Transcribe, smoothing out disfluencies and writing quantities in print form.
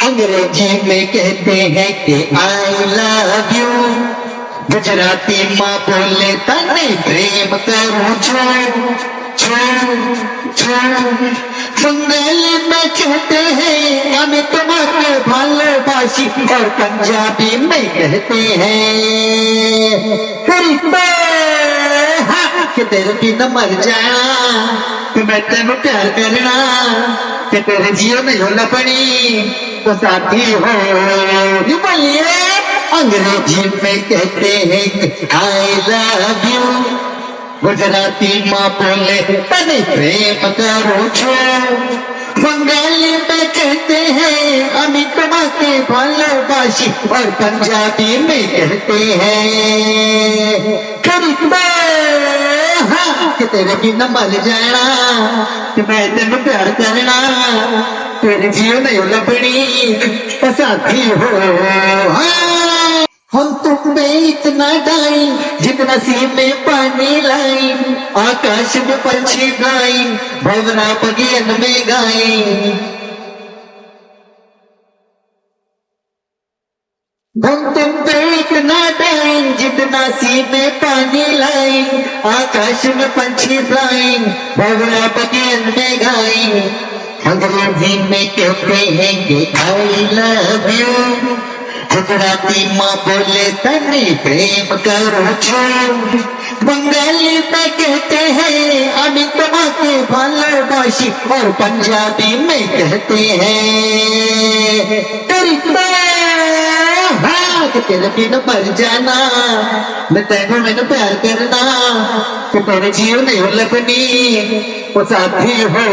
अंग्रेजी में कहते हैं कि आई लव यू, गुजराती माँ बोले तने प्रेम करूं छू छू छू, बंगाली में कहते हैं हमें तुम्हारे भालोबासी, और पंजाबी में कहते हैं कि तेरे बिना मर जाना, कि मैं तेरे प्यार करना, कि तेरे जियो नहीं होला पड़ी तो साथी हो। बोलिए अंग्रेजी में कहते हैं आई लव यू, गुजराती माँ बोले तने प्रेम करो छो, बंगाली में कहते हैं अमी तुम्हारे भालोबासी, और पंजाबी में कहते हैं कि तेरे बिना मर जाना, कि मैं तेरे प्यार करना, तेरे जियो नहीं होला पड़ी तो साथी हो। हम तुम में इतना डाई जितना सी में पानी लाई, आकाश में पंछी गाई, भवना बगियन में गाई। हम तुम पे इतना डाई जितना सी में पानी लाई, आकाश में पंछी गाई, भवना बगियन में गाई। अंग्रेजी में कहते हैं कि आई लव यू, गुजराती माँ बोले तने प्रेम करो छो, बंगाली में कहते हैं अमी तुम्हारे भालोबासी, और पंजाबी में कहते हैं कि तेरे बिना मर जाना, मैं तेरे मैंने प्यार करना, कि तेरे जीव नहीं हो लगनी वो साथी हो।